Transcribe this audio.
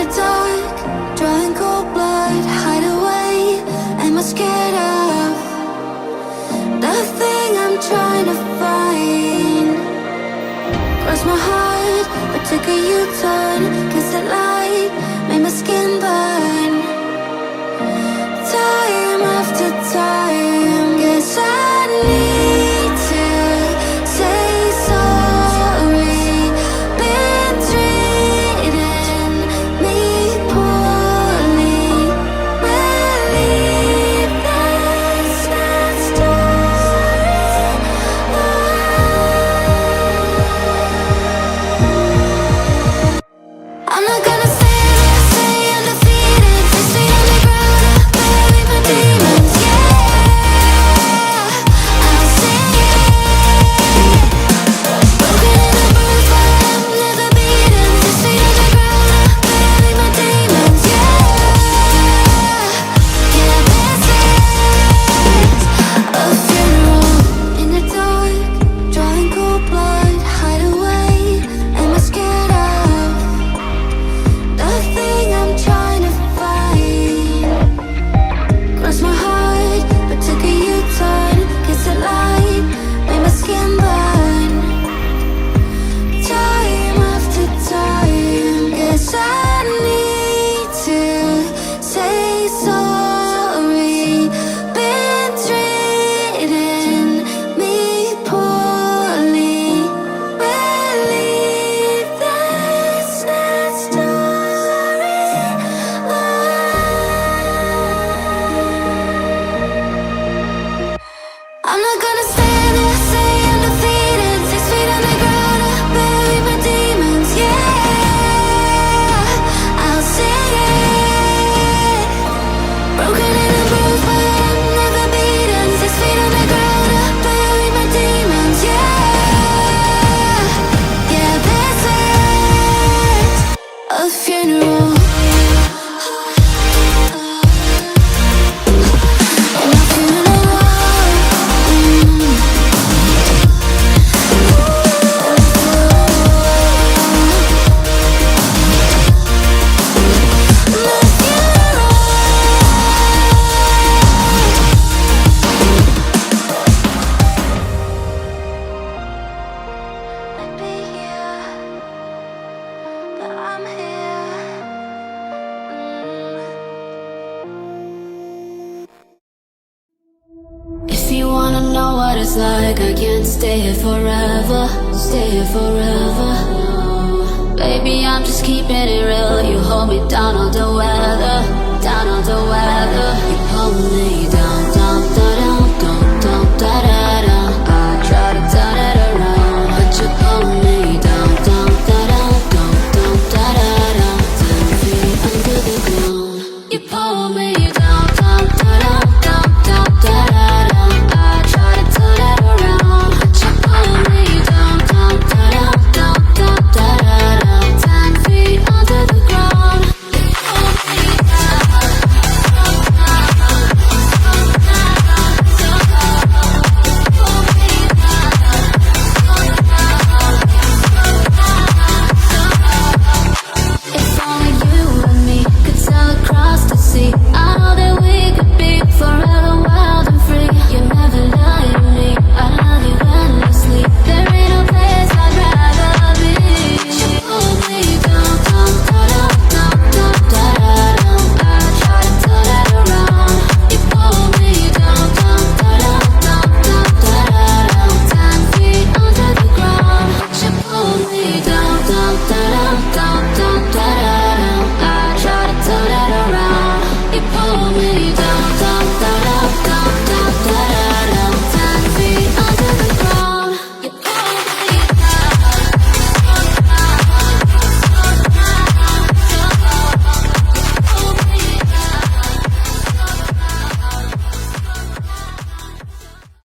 the dark, drawing cold blood, hide away. Am I scared of the thing I'm trying to find? Cross my heart, but took a U-turn. Kiss the light, made my skin burn. Time after time, guess I need to say sorry. Been treating me poorly. Believe that's not story. I'm not gonna stand there, say undefeated. 6 feet underground, I bury my demons. Yeah, I'll sing it. Broken and bruised, but I'm never beaten. 6 feet underground, I bury my demons. Yeah, this is a funeral in the dark, drawing cold blood, hide away. Am I scared of the thing I'm trying to find? Cross my heart, but took a U-turn. Kiss the light, made my skin burn. Time after time, guess I need to say sorry. Been treating me poorly. Believe that's not story. I'm not gonna stand there, say undefeated. 6 feet underground, I bury my demons. Yeah, I'll sing it. Broken and bruised, but I'm never beaten. 6 feet underground, I bury my demons. Yeah, this is a funeral. And I'm feeling alone. I'd be here, but I'm here. If you wanna know what it's like, I can't stay here forever. Stay here forever. Baby, I'm just keeping it real. You hold me down on the weather. Down on the weather. You hold me down, down, down, down, down, down, down, down. I try to turn it around, but you hold me down, down, down, down, down, down, down, down. 10 feet under the ground. You pull me down, down, down, down, down, down, down. I try to turn it around, but you pull me down, down, down, down, down, down, down. 10 feet under the ground. You pull me down, down, down, down, down, down. You pull me down, down, down, down. If only you and me could sail across the sea, I know that we could be forever wild and free. You never lie to me, I love you endlessly. There ain't no place I'd rather be. You pull me down, down, down, down, down, down, down. I try to turn it around. You pull me down, down, down, down, down, down, down. 10 feet under the ground. You pull me down, down, down, down, down, down, down.